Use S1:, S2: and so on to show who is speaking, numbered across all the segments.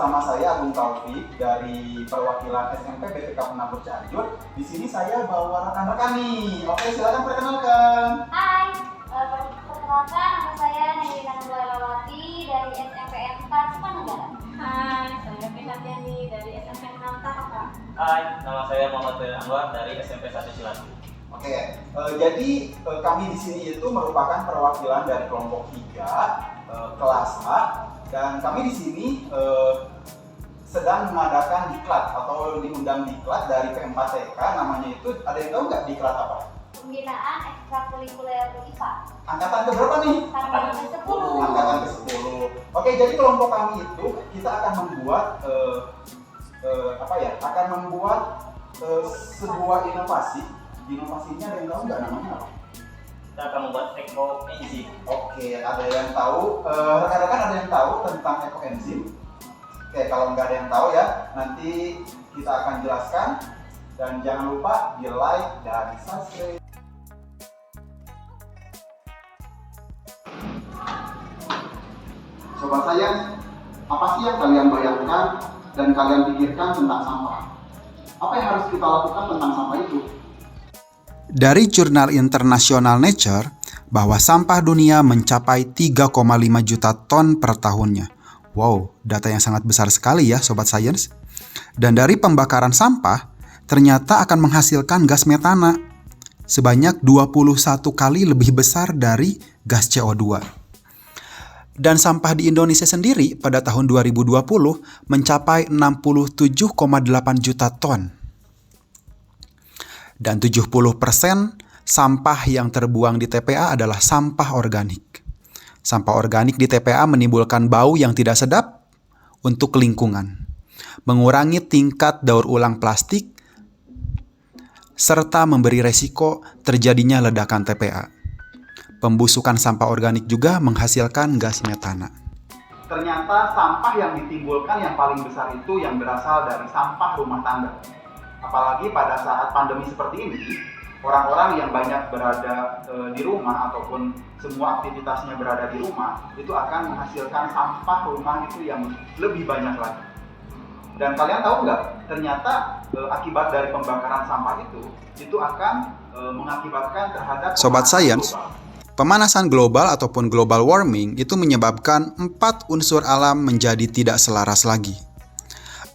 S1: bersama saya Agung Taufik dari perwakilan SMP BPK Penambur Cianjur. Di sini saya bawa rekan-rekan nih. Oke, silakan perkenalkan.
S2: Hai, perkenalkan nama saya Nelina Nurlelawati dari SMP 4 Sukanegara.
S3: Hai, saya Pinatiani dari SMP 6 Tahaka.
S4: Hai, nama saya Muhammad Anwar dari SMP 1 Cilacap.
S1: Oke, jadi kami di sini itu merupakan perwakilan dari kelompok 3 kelas A, dan kami di sini sedang mengadakan diklat atau diundang diklat dari P4TK. Namanya itu, ada yang tahu nggak diklat apa?
S2: Pembinaan ekstrakurikuler IPA.
S1: Angkatan ke berapa nih?
S2: Angkatan ke-10.
S1: Angkatan ke-10. Oke, jadi kelompok kami itu kita akan membuat akan membuat sebuah inovasi. Inovasinya ada yang tahu nggak namanya apa?
S4: Kita akan membuat ekoenzim.
S1: Oke, ada yang tahu? Rekan-rekan ada yang tahu tentang ekoenzim? Oke, kalau nggak ada yang tahu ya, nanti kita akan jelaskan. Dan jangan lupa di like dan subscribe. Sobat Sains, apa sih yang kalian bayangkan dan kalian pikirkan tentang sampah? Apa yang harus kita lakukan tentang sampah itu?
S5: Dari jurnal internasional Nature, bahwa sampah dunia mencapai 3,5 juta ton per tahunnya. Wow, data yang sangat besar sekali ya Sobat Sains. Dan dari pembakaran sampah, ternyata akan menghasilkan gas metana sebanyak 21 kali lebih besar dari gas CO2. Dan sampah di Indonesia sendiri pada tahun 2020 mencapai 67,8 juta ton. Dan 70% sampah yang terbuang di TPA adalah sampah organik. Sampah organik di TPA menimbulkan bau yang tidak sedap untuk lingkungan, mengurangi tingkat daur ulang plastik, serta memberi resiko terjadinya ledakan TPA. Pembusukan sampah organik juga menghasilkan gas metana.
S1: Ternyata sampah yang ditimbulkan yang paling besar itu yang berasal dari sampah rumah tangga. Apalagi pada saat pandemi seperti ini, orang-orang yang banyak berada di rumah ataupun semua aktivitasnya berada di rumah, itu akan menghasilkan sampah rumah itu yang lebih banyak lagi. Dan kalian tahu nggak, ternyata akibat dari pembakaran sampah itu akan mengakibatkan terhadap
S5: Sobat Sains, pemanasan global ataupun global warming itu menyebabkan 4 unsur alam menjadi tidak selaras lagi.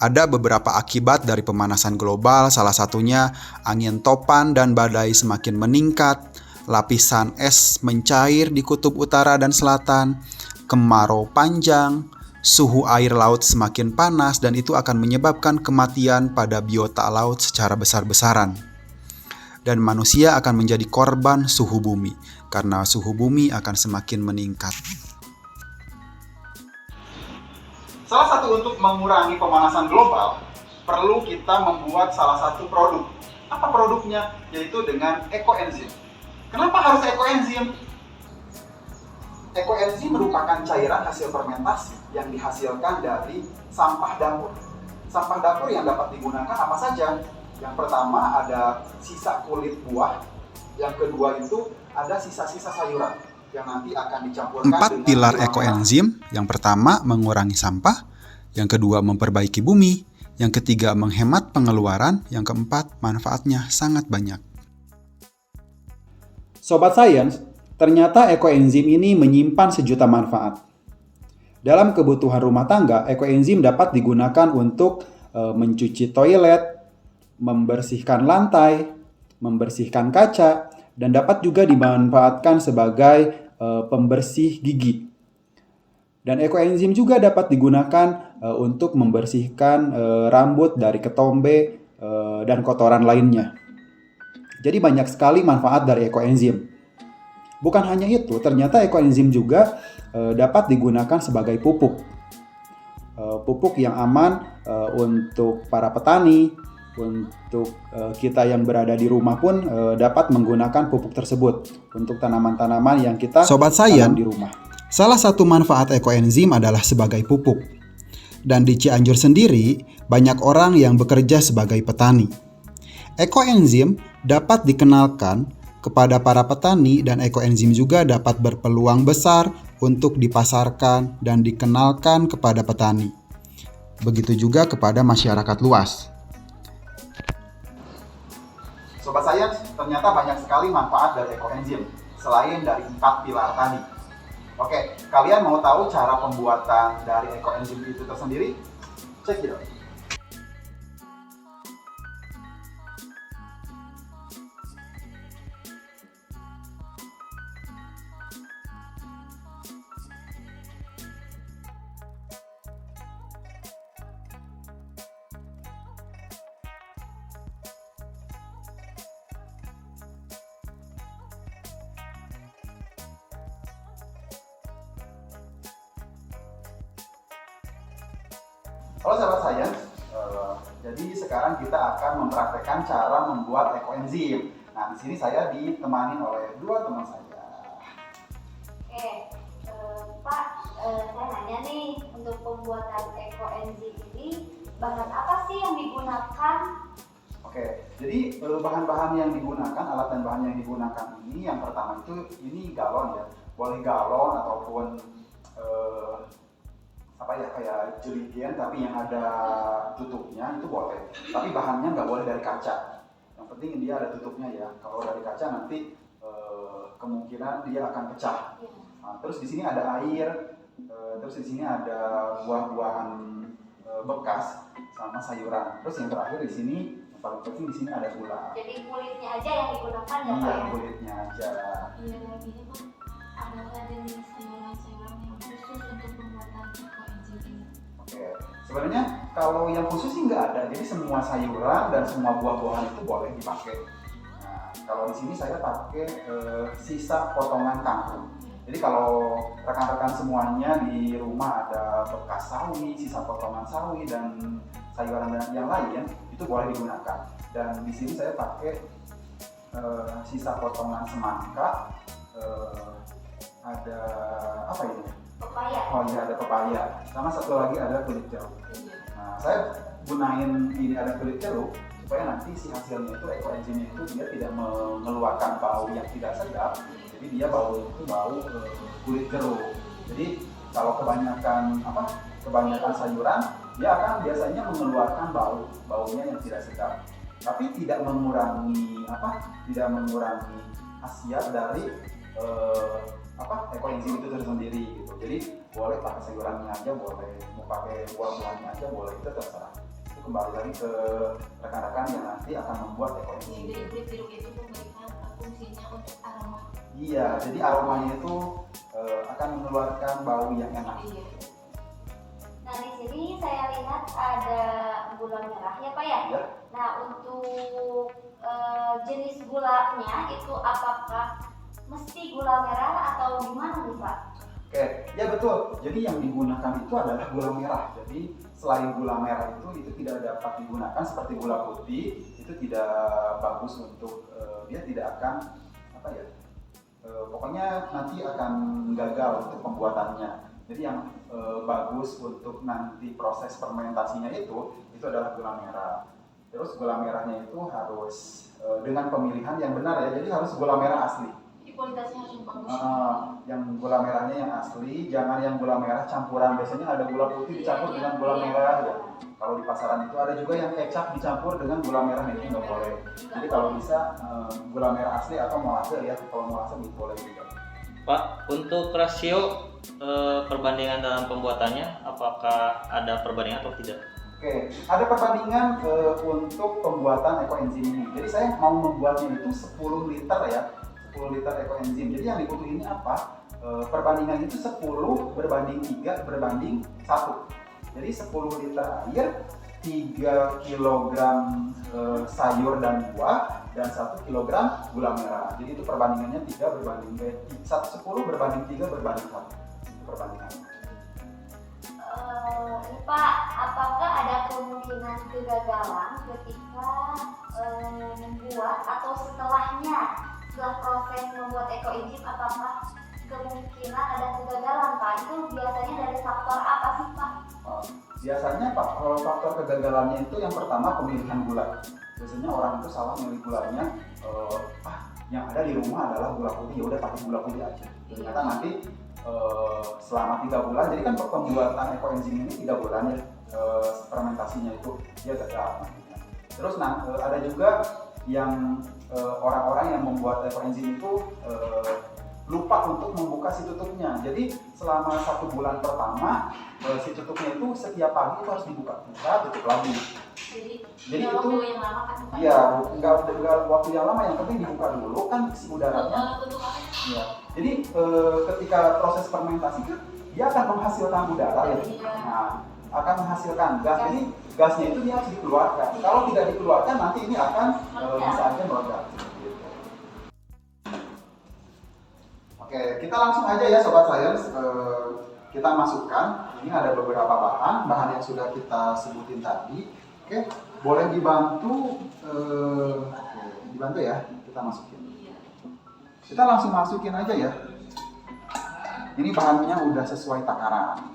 S5: Ada beberapa akibat dari pemanasan global, salah satunya angin topan dan badai semakin meningkat, lapisan es mencair di kutub utara dan selatan, kemarau panjang, suhu air laut semakin panas, dan itu akan menyebabkan kematian pada biota laut secara besar-besaran. Dan manusia akan menjadi korban suhu bumi, karena suhu bumi akan semakin meningkat.
S1: Salah satu untuk mengurangi pemanasan global, perlu kita membuat salah satu produk. Apa produknya? Yaitu dengan ekoenzim. Kenapa harus ekoenzim? Ekoenzim merupakan cairan hasil fermentasi yang dihasilkan dari sampah dapur. Sampah dapur yang dapat digunakan apa saja? Yang pertama ada sisa kulit buah. Yang kedua itu ada sisa-sisa sayuran yang nanti akan dicampurkan
S5: 4 pilar ekoenzim. Yang pertama, mengurangi sampah. Yang kedua, memperbaiki bumi. Yang ketiga, menghemat pengeluaran. Yang keempat, manfaatnya sangat banyak.
S6: Sobat Sains, ternyata ekoenzim ini menyimpan sejuta manfaat. Dalam kebutuhan rumah tangga, ekoenzim dapat digunakan untuk mencuci toilet, membersihkan lantai, membersihkan kaca, dan dapat juga dimanfaatkan sebagai pembersih gigi. Dan ekoenzim juga dapat digunakan untuk membersihkan rambut dari ketombe dan kotoran lainnya. Jadi banyak sekali manfaat dari ekoenzim. Bukan hanya itu, ternyata ekoenzim juga dapat digunakan sebagai pupuk. Pupuk yang aman untuk para petani, untuk kita yang berada di rumah pun dapat menggunakan pupuk tersebut untuk tanaman-tanaman yang kita
S5: Sobat
S6: tanam
S5: Sains,
S6: di rumah.
S5: salah satu manfaat ekoenzim adalah sebagai pupuk. Dan di Cianjur sendiri, banyak orang yang bekerja sebagai petani. Ekoenzim dapat dikenalkan kepada para petani, dan ekoenzim juga dapat berpeluang besar untuk dipasarkan dan dikenalkan kepada petani. begitu juga kepada masyarakat luas.
S1: Sobat Sains, ternyata banyak sekali manfaat dari ekoenzim selain dari 4 pilar tadi. Oke, kalian mau tahu cara pembuatan dari ekoenzim itu tersendiri? Cek it out. Halo sahabat sains, jadi sekarang kita akan mempraktekkan cara membuat ekoenzim. Nah, di sini saya ditemani oleh dua teman saya.
S2: Pak, saya nanya nih, untuk pembuatan ekoenzim ini bahan apa sih yang digunakan?
S1: Oke, jadi bahan-bahan yang digunakan, alat dan bahan yang digunakan ini, yang pertama itu ini galon ya, boleh galon ataupun kayak jerigen tapi yang ada tutupnya itu boleh. Tapi bahannya nggak boleh dari kaca. Yang penting dia ada tutupnya ya. Kalau dari kaca nanti kemungkinan dia akan pecah. Nah, terus di sini ada air, terus di sini ada buah-buahan bekas sama sayuran. Terus yang terakhir di sini yang paling penting di sini ada gula.
S2: Jadi kulitnya aja yang digunakan ya Pak
S1: Iya,
S2: ya?
S1: kulitnya aja.
S3: Iya lagi nih Pak, apakah ada sayuran-sayuran yang khusus untuk pembuatan ekoenzim ini?
S1: Oke, sebenarnya kalau yang khusus sih nggak ada. Jadi semua sayuran dan semua buah-buahan itu boleh dipakai. Nah, kalau di sini saya pakai sisa potongan kangkung. Jadi kalau rekan-rekan semuanya di rumah ada bekas sawi, sisa potongan sawi dan sayuran dan yang lain itu boleh digunakan. Dan di sini saya pakai sisa potongan semangka, ada apa ini?
S2: Pepaya.
S1: Oh iya, ada pepaya. Sama satu lagi ada kulit jeruk. Nah, saya gunain ini ada kulit jeruk supaya nanti si hasilnya itu ekoenzimnya itu dia tidak mengeluarkan bau yang tidak sedap. Jadi dia bau itu bau kulit jeruk. Jadi kalau kebanyakan sayuran dia akan biasanya mengeluarkan baunya yang tidak sedap. Tapi tidak mengurangi khasiat dari ekoenzim itu tersendiri gitu. Jadi boleh pakai sayurannya aja, boleh mau pakai buah-buahannya aja, boleh, itu terserah. Itu kembali lagi ke rekan-rekan yang nanti akan membuat ekoenzim.
S3: Jadi kulit jeruk itu memberikan fungsinya untuk aroma.
S1: Iya, jadi aromanya itu akan mengeluarkan bau yang enak.
S3: Iya.
S2: Nah, di sini saya lihat ada gula merah ya Pak ya?
S1: Ya.
S2: Nah, untuk jenis gulanya itu apakah mesti gula merah atau gimana nih Pak?
S1: Oke, ya betul. Jadi yang digunakan itu adalah gula merah. Jadi selain gula merah itu tidak dapat digunakan seperti gula putih. Itu tidak bagus untuk dia tidak akan pokoknya nanti akan gagal untuk pembuatannya. Jadi yang bagus untuk nanti proses fermentasinya itu adalah gula merah. Terus gula merahnya itu harus dengan pemilihan yang benar ya. Jadi harus gula merah asli.
S3: Kualitasnya harus bagus.
S1: Yang gula merahnya yang asli, jangan yang gula merah campuran. Biasanya ada gula putih dicampur dengan gula merah ya. Kalau di pasaran itu ada juga yang kecap dicampur dengan gula merah, itu nggak boleh. Jadi kalau bisa gula merah asli atau molase ya, kalau molase itu boleh juga.
S4: Pak, untuk rasio perbandingan dalam pembuatannya, apakah ada perbandingan atau tidak?
S1: Oke, ada perbandingan untuk pembuatan ekoenzim ini. Jadi saya mau membuatnya itu 10 liter ya. 10 liter ekoenzim. Jadi yang dibutuhin apa? Perbandingan itu 10 berbanding 3 berbanding 1. Jadi 10 liter air, 3 kg sayur dan buah, dan 1 kg gula merah. Jadi itu perbandingannya 10 berbanding 3 berbanding 1. Itu perbandingannya.
S2: Ini Pak, apakah ada kemungkinan kegagalan ketika membuat atau setelahnya? Setelah proses membuat ekoenzim, apakah kemungkinan ada kegagalan Pak? Itu biasanya dari faktor apa sih Pak?
S1: Biasanya faktor kegagalannya itu yang pertama pemilihan gula. Biasanya orang itu salah milih gulanya. Yang ada di rumah adalah gula putih, ya udah pakai gula putih aja. Ternyata nanti selama 3 bulan, jadi kan pembuatan ekoenzim ini 3 bulan ya. fermentasinya itu dia gagal. Terus ada juga yang orang-orang yang membuat ekoenzim itu lupa untuk membuka si tutupnya. Jadi selama 1 bulan pertama si tutupnya itu setiap pagi itu harus dibuka, tutup lagi. Jadi
S3: nggak
S1: itu
S3: waktu yang lama kan?
S1: iya, nggak waktu yang lama, yang penting dibuka dulu kan si udaranya. Ya. Jadi ketika proses fermentasi kan dia akan menghasilkan udara ya. Nah, akan menghasilkan gas. Jadi gasnya itu dia harus dikeluarkan. Kalau tidak dikeluarkan nanti ini akan bisa aja meledak. Oke, kita langsung aja ya Sobat Sains, kita masukkan. Ini ada beberapa bahan yang sudah kita sebutin tadi. Oke, boleh dibantu, dibantu ya, kita masukin. Kita langsung masukin aja ya. Ini bahannya udah sesuai takaran.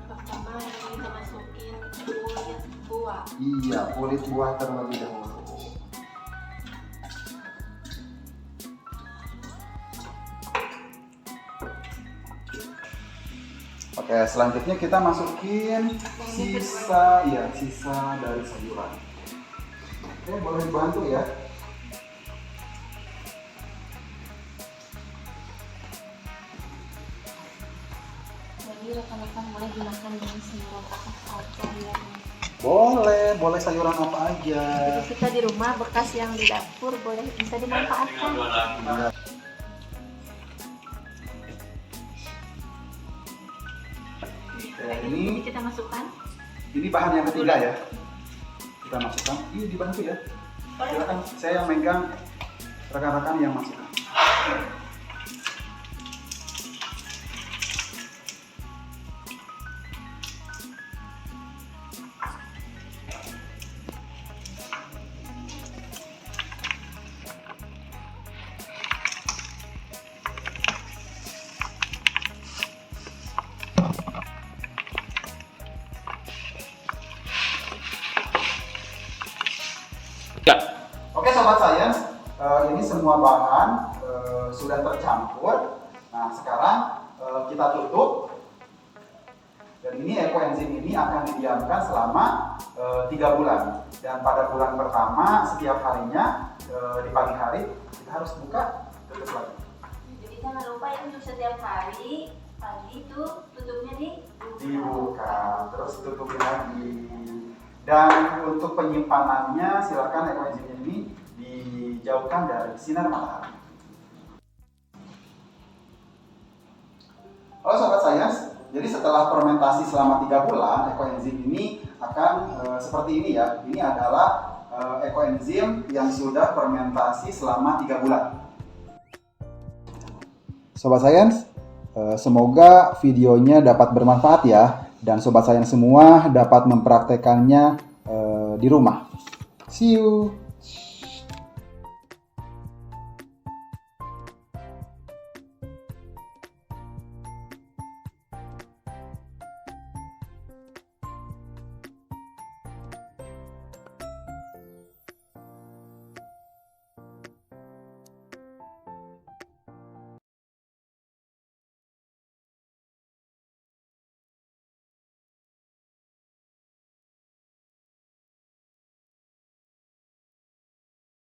S3: Pertama kita masukin kulit buah.
S1: Iya, kulit buah terlebih dahulu. Oke, selanjutnya kita masukin sisa dari sayuran. Oke, boleh dibantu ya.
S3: Jadi rekan-rekan boleh gunakan dengan sayuran apa saja ya.
S1: Boleh sayuran apa aja.
S3: Jadi kita di rumah bekas yang di dapur boleh bisa dimanfaatkan.
S1: Ini
S3: kita masukkan.
S1: Ini bahan yang ketiga ya. Kita masukkan. Ini dibantu ya. Silakan, saya yang megang, rekan-rekan yang masukkan.
S4: Ya.
S1: Oke Sobat Sains, ini semua bahan sudah tercampur. Nah sekarang kita tutup. Dan ini ekoenzim ini akan didiamkan selama 3 bulan. Dan pada bulan pertama setiap harinya di pagi hari kita harus buka, tutup lagi.
S3: Jadi jangan lupa ya untuk setiap hari pagi itu tutupnya
S1: Dibuka, terus tutupin lagi. Dan untuk penyimpanannya silakan ekoenzim ini dijauhkan dari sinar matahari. Halo Sobat Sains, jadi setelah fermentasi selama 3 bulan, ekoenzim ini akan seperti ini ya. Ini adalah ekoenzim yang sudah fermentasi selama 3 bulan.
S6: Sobat Sains, semoga videonya dapat bermanfaat ya. Dan Sobat Sains semua dapat mempraktekannya di rumah. See you!